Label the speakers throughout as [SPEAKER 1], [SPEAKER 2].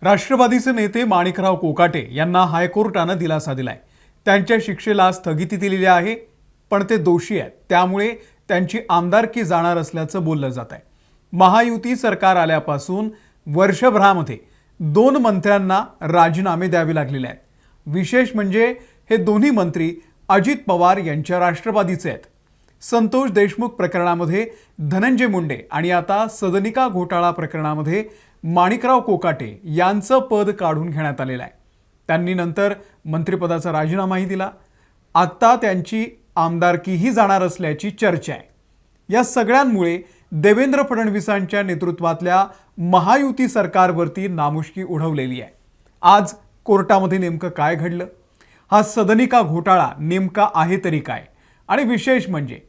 [SPEAKER 1] राष्ट्रवादीचे नेते माणिकराव कोकाटे यांना हायकोर्टाने दिलासा दिलाय। त्यांच्या शिक्षेला स्थगिती दिलेली आहे, पण ते दोषी आहेत, त्यामुळे त्यांची आमदारकी जाणार असल्याचं बोललं जात आहे। महायुती सरकार आल्यापासून वर्षभरामध्ये 2 मंत्र्यांना राजीनामे द्यावे लागलेले आहेत। विशेष म्हणजे हे दोन्ही मंत्री अजित पवार यांच्या राष्ट्रवादीचे आहेत। संतोष देशमुख प्रकरणामध्ये धनंजय मुंडे आणि आता सदनिका घोटाळा प्रकरणामध्ये माणिकराव कोकाटे यांचं पद काढून घेण्यात आलेलं आहे। त्यांनी नंतर मंत्रिपदाचा राजीनामाही दिला। आता त्यांची आमदारकीही जाणार असल्याची चर्चा आहे। या सगळ्यांमुळे देवेंद्र फडणवीसांच्या नेतृत्वातल्या महायुती सरकारवरती नामुष्की उडवलेली आहे। आज कोर्टामध्ये नेमकं काय घडलं, हा सदनिका घोटाळा नेमका आहे तरी काय, आणि विशेष म्हणजे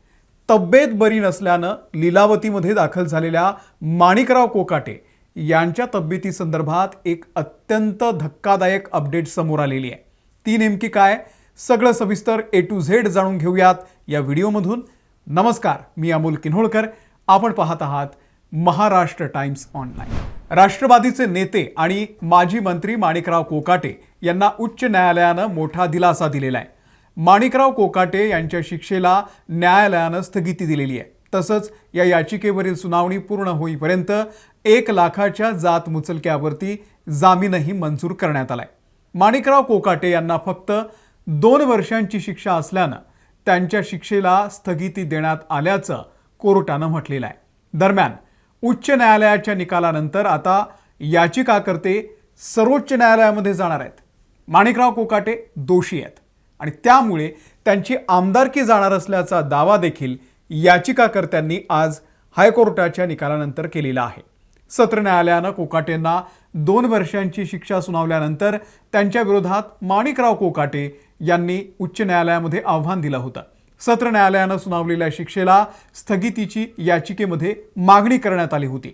[SPEAKER 1] तब्येत बरी नसल्यानं लीलावतीमध्ये दाखल झालेल्या माणिकराव कोकाटे यांच्या तब्येती संदर्भात एक अत्यंत धक्कादायक अपडेट समोर आलेली आहे। ती नेमकी काय, सगळं सविस्तर A to Z जाणून घेऊयात या व्हिडिओमधून। नमस्कार, मी अमोल किन्होळकर, आपण पाहत आहात महाराष्ट्र टाइम्स ऑनलाइन। राष्ट्रवादीचे नेते आणि माजी मंत्री माणिकराव कोकाटे यांना उच्च न्यायालयानं मोठा दिलासा दिलेला आहे। माणिकराव कोकाटे यांच्या शिक्षेला न्यायालयानं स्थगिती दिलेली आहे। तसंच या याचिकेवरील सुनावणी पूर्ण होईपर्यंत 1 लाखाच्या जात मुचलक्यावरती जामीनही मंजूर करण्यात आलाय। माणिकराव कोकाटे यांना फक्त 2 वर्षांची शिक्षा असल्यानं त्यांच्या शिक्षेला स्थगिती देण्यात आल्याचं कोर्टानं म्हटलेलं आहे। दरम्यान उच्च न्यायालयाच्या निकालानंतर आता याचिकाकर्ते सर्वोच्च न्यायालयामध्ये जाणार आहेत। माणिकराव कोकाटे दोषी आहेत आणि त्यामुळे त्यांची आमदारकी जाणार असल्याचा दावा देखील याचिकाकर्त्यांनी आज हायकोर्टाच्या निकालानंतर केलेला आहे। सत्र न्यायालयानं कोकाटेंना 2 वर्षांची शिक्षा सुनावल्यानंतर त्यांच्या विरोधात माणिकराव कोकाटे यांनी उच्च न्यायालयामध्ये आव्हान दिलं होतं। सत्र न्यायालयानं सुनावलेल्या शिक्षेला स्थगितीची याचिकेमध्ये मागणी करण्यात आली होती।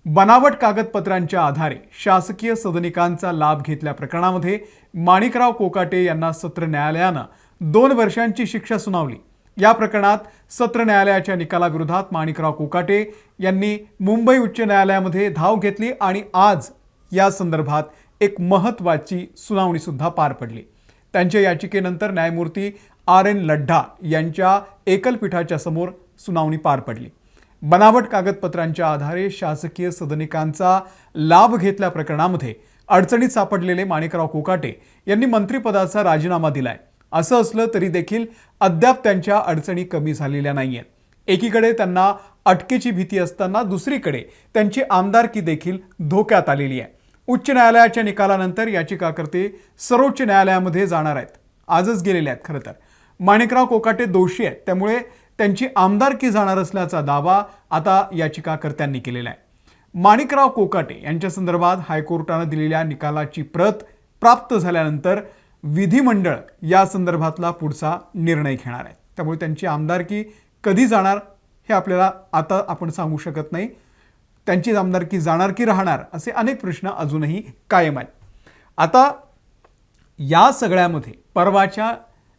[SPEAKER 1] बनावट कागदपत्रांच्या आधारे शासकीय सदनिकांचा लाभ घेतल्या प्रकरणामध्ये माणिकराव कोकाटे यांना सत्र न्यायालयानं 2 वर्षांची शिक्षा सुनावली। या प्रकरणात सत्र न्यायालयाच्या निकालाविरोधात माणिकराव कोकाटे यांनी मुंबई उच्च न्यायालयामध्ये धाव घेतली आणि आज या संदर्भात एक महत्त्वाची सुनावणी सुद्धा पार पडली। त्यांच्या याचिकेनंतर न्यायमूर्ती RN लड्ढा यांच्या एकलपीठाच्या समोर सुनावणी पार पडली। बनावट कागदपत्रांच्या आधारे शासकीय सदनिकांचा लाभ घेतल्या प्रकरणामध्ये अडचणीत सापडलेले माणिकराव कोकाटे यांनी मंत्रिपदाचा राजीनामा दिलाय। असं असलं तरी देखील अद्याप त्यांच्या अडचणी कमी झालेल्या नाहीयेत। एकीकडे त्यांना अटकेची भीती असताना दुसरीकडे त्यांची आमदारकी देखील धोक्यात आलेली आहे। उच्च न्यायालयाच्या निकालानंतर याचिकाकर्ते सर्वोच्च न्यायालयामध्ये जाणार आहेत, आजच गेलेले आहेत। खरं तर माणिकराव कोकाटे दोषी आहेत, त्यामुळे त्यांची आमदारकी जाणार असल्याचा दावा आता याचिकाकर्त्यांनी केलेला आहे। माणिकराव कोकाटे यांच्या संदर्भात हायकोर्टानं दिलेल्या निकालाची प्रत प्राप्त झाल्यानंतर विधिमंडळ या संदर्भातला पुढचा निर्णय घेणार आहे। त्यामुळे त्यांची आमदारकी कधी जाणार हे आपल्याला आता आपण सांगू शकत नाही। त्यांची आमदारकी जाणार की राहणार असे अनेक प्रश्न अजूनही कायम आहेत। आता या सगळ्यामध्ये परवाच्या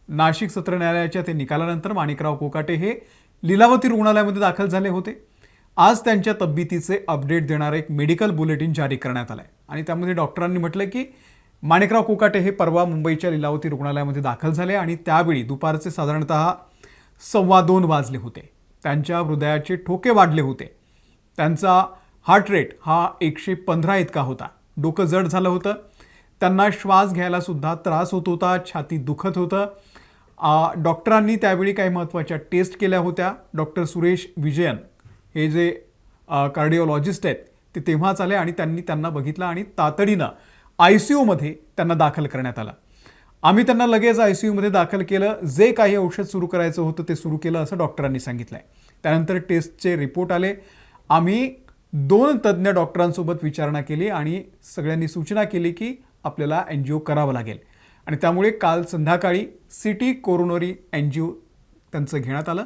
[SPEAKER 1] नाशिक सत्र न्यायालयाच्या ते निकालानंतर माणिकराव कोकाटे हे लीलावती रुग्णालयामध्ये दाखल झाले होते। आज त्यांच्या तब्येतीचे अपडेट देणारं एक मेडिकल बुलेटिन जारी करण्यात आलं आहे आणि त्यामध्ये डॉक्टरांनी म्हटलं की माणिकराव कोकाटे हे परवा मुंबईच्या लीलावती रुग्णालयामध्ये दाखल झाले आणि त्यावेळी दुपारचे साधारणतः 2:15 वाजले होते। त्यांच्या हृदयाचे ठोके वाढले होते। त्यांचा हार्ट रेट हा 115 इतका होता। डोकं जड झालं होतं। त्यांना श्वास घ्यायला सुद्धा त्रास होत होता, छाती दुखत होतं। डॉक्टरांनी त्यावेळी काही महत्त्वाच्या टेस्ट केल्या होत्या। डॉक्टर सुरेश विजयन हे जे कार्डिओलॉजिस्ट आहेत ते तेव्हाच आले आणि त्यांनी त्यांना बघितलं आणि तातडीनं ICU मध्ये त्यांना दाखल करण्यात आलं। आम्ही त्यांना लगेच ICU मध्ये दाखल केलं, जे काही औषध सुरू करायचं होतं ते सुरू केलं असं डॉक्टरांनी सांगितलंय। त्यानंतर टेस्टचे रिपोर्ट आले। आम्ही 2 तज्ज्ञ डॉक्टरांसोबत विचारणा केली आणि सगळ्यांनी सूचना केली की आपल्याला एंजिओ करावं लागेल आणि त्यामुळे काल संध्याकाळी CT कोरोनरी एंजिओ त्यांचं घेण्यात आलं।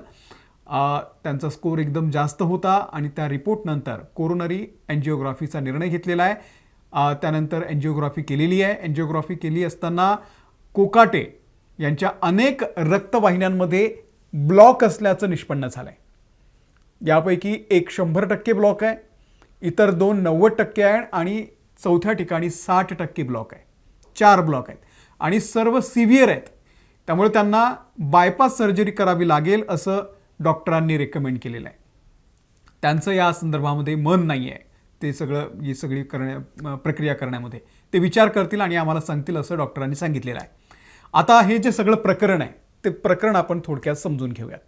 [SPEAKER 1] त्यांचा स्कोर एकदम जास्त होता आणि त्या रिपोर्टनंतर कोरोनरी एंजिओग्राफीचा निर्णय घेतलेला आहे। त्यानंतर एंजिओग्राफी केलेली आहे। एंजिओग्राफी केली असताना कोकाटे यांच्या अनेक रक्तवाहिन्यांमध्ये ब्लॉक असल्याचं निष्पन्न झालंय। यापैकी एक 100% ब्लॉक आहे, इतर 2 90% आहे आणि चौथ्या ठिकाणी 60% ब्लॉक आहे, 4 ब्लॉक आहेत आणि सर्व सिव्हिअर आहेत. त्यामुळे त्यांना बायपास सर्जरी करावी लागेल असं डॉक्टरांनी रेकमेंड केलेलं आहे. त्यांचं या संदर्भामध्ये मन नाही आहे ते ही सगळी प्रक्रिया करण्यामध्ये. ते विचार करतील आणि आम्हाला सांगतील असं डॉक्टरांनी सांगितलेलं आहे. आता हे जे सगळं प्रकरण आहे ते प्रकरण आपण थोडक्यात समजून घेऊयात.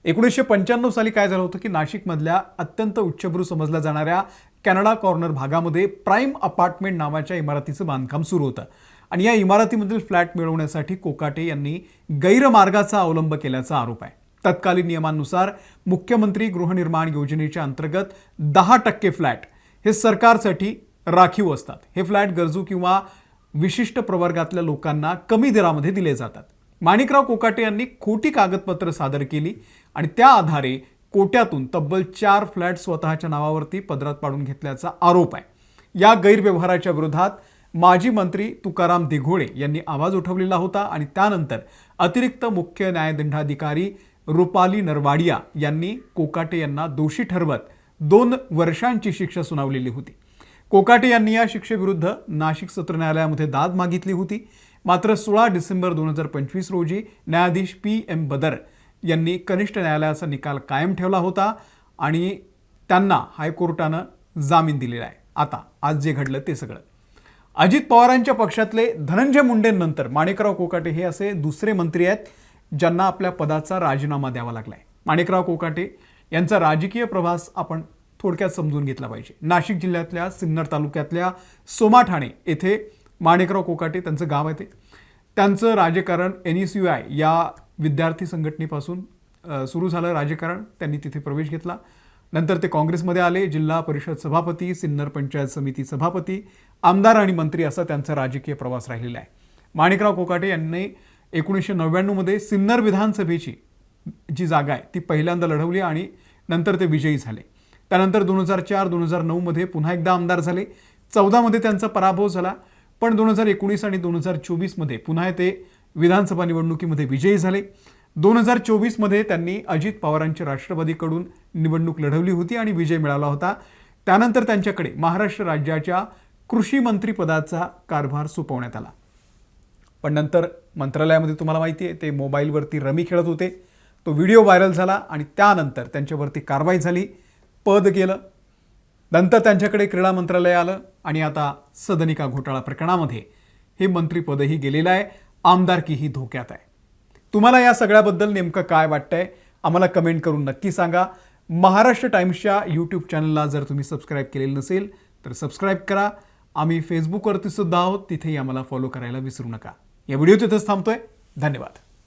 [SPEAKER 1] 1995 साली काय झालं होतं की नाशिकमधल्या अत्यंत उच्चभ्रू समजल्या जाणाऱ्या कॅनडा कॉर्नर भागामध्ये प्राईम अपार्टमेंट नावाच्या इमारतीचं बांधकाम सुरू होतं आणि या इमारतीमधील फ्लॅट मिळवण्यासाठी कोकाटे यांनी गैरमार्गाचा अवलंब केल्याचा आरोप आहे. तत्कालीन नियमांनुसार मुख्यमंत्री गृहनिर्माण योजनेच्या अंतर्गत 10% फ्लॅट हे सरकारसाठी राखीव असतात. हे फ्लॅट गरजू किंवा विशिष्ट प्रवर्गातल्या लोकांना कमी दरामध्ये दिले जातात. माणिकराव कोकाटे यांनी खोटी कागदपत्र सादर केली आणि त्या आधारे कोट्यातून तब्बल 4 फ्लॅट स्वतःच्या नावावरती पदरात पाडून घेतल्याचा आरोप आहे. या गैरव्यवहाराच्या विरोधात माजी मंत्री तुकाराम दिघोळे यांनी आवाज उठवलेला होता आणि त्यानंतर अतिरिक्त मुख्य न्यायदंडाधिकारी रुपाली नरवाडिया यांनी कोकाटे यांना दोषी ठरवत 2 वर्षांची शिक्षा सुनावलेली होती. कोकाटे यांनी या शिक्षेविरुद्ध नाशिक सत्र न्यायालयामध्ये दाद मागितली होती. मात्र 16 डिसेंबर 2025 रोजी न्यायाधीश PM बदर यांनी कनिष्ठ न्यायालयाचा निकाल कायम ठेवला होता आणि त्यांना हायकोर्टानं जामीन दिलेला आहे. आता आज जे घडलं ते सगळं. अजित पवारांच्या पक्षातले धनंजय मुंडेंनंतर माणिकराव कोकाटे हे असे दुसरे मंत्री आहेत ज्यांना आपल्या पदाचा राजीनामा द्यावा लागलाय. माणिकराव कोकाटे यांचा राजकीय प्रवास आपण थोडक्यात समजून घेतला पाहिजे. नाशिक जिल्ह्यातल्या सिन्नर तालुक्यातल्या सोमाठाणे येथे माणिकराव कोकाटे त्यांचं गाव आहे. त्यांचं राजकारण NSUI या विद्यार्थी संघटनेपासून सुरू झालं राजकारण. त्यांनी तिथे प्रवेश घेतला. नंतर ते काँग्रेसमध्ये आले. जिल्हा परिषद सभापती, सिन्नर पंचायत समिती सभापती, आमदार आणि मंत्री असा त्यांचा राजकीय प्रवास राहिलेला आहे. माणिकराव कोकाटे यांनी 1999 मध्ये सिन्नर विधानसभेची जी जागा आहे ती पहिल्यांदा लढवली आणि नंतर ते विजयी झाले. त्यानंतर 2004-2009 मध्ये पुन्हा एकदा आमदार झाले. 14 मध्ये त्यांचा पराभव झाला. पण 2019 आणि 2024 मध्ये पुन्हा ते विधानसभा निवडणुकीमध्ये विजयी झाले. 2024 मध्ये त्यांनी अजित पवारांच्या राष्ट्रवादीकडून निवडणूक लढवली होती आणि विजय मिळाला होता. त्यानंतर त्यांच्याकडे महाराष्ट्र राज्याच्या कृषी मंत्री पदाचा कारभार सोपवण्यात आला. पण नंतर मंत्रालयामध्ये तुम्हाला माहिती आहे ते मोबाईलवरती रमी खेळत होते. तो व्हिडिओ व्हायरल झाला आणि त्यानंतर त्यांच्यावरती कारवाई झाली. पद गेलं. नंतर त्यांच्याकडे क्रीडा मंत्रालय आलं आणि आता सदनिका घोटाळा प्रकरणामध्ये हे मंत्रीपदही गेलेलं आहे. आमदारकीही धोक्यात आहे. तुम्हाला या सगळ्याबद्दल नेमकं काय वाटतंय आम्हाला कमेंट करून नक्की सांगा. महाराष्ट्र टाइम्सच्या YouTube चॅनलला जर तुम्ही सबस्क्राईब केलेलं नसेल तर सबस्क्राईब करा. आम्ही फेसबुकवरती सुद्धा आहोत, तिथेही आम्हाला फॉलो करायला विसरू नका. या व्हिडिओ तिथेच थांबतोय. धन्यवाद.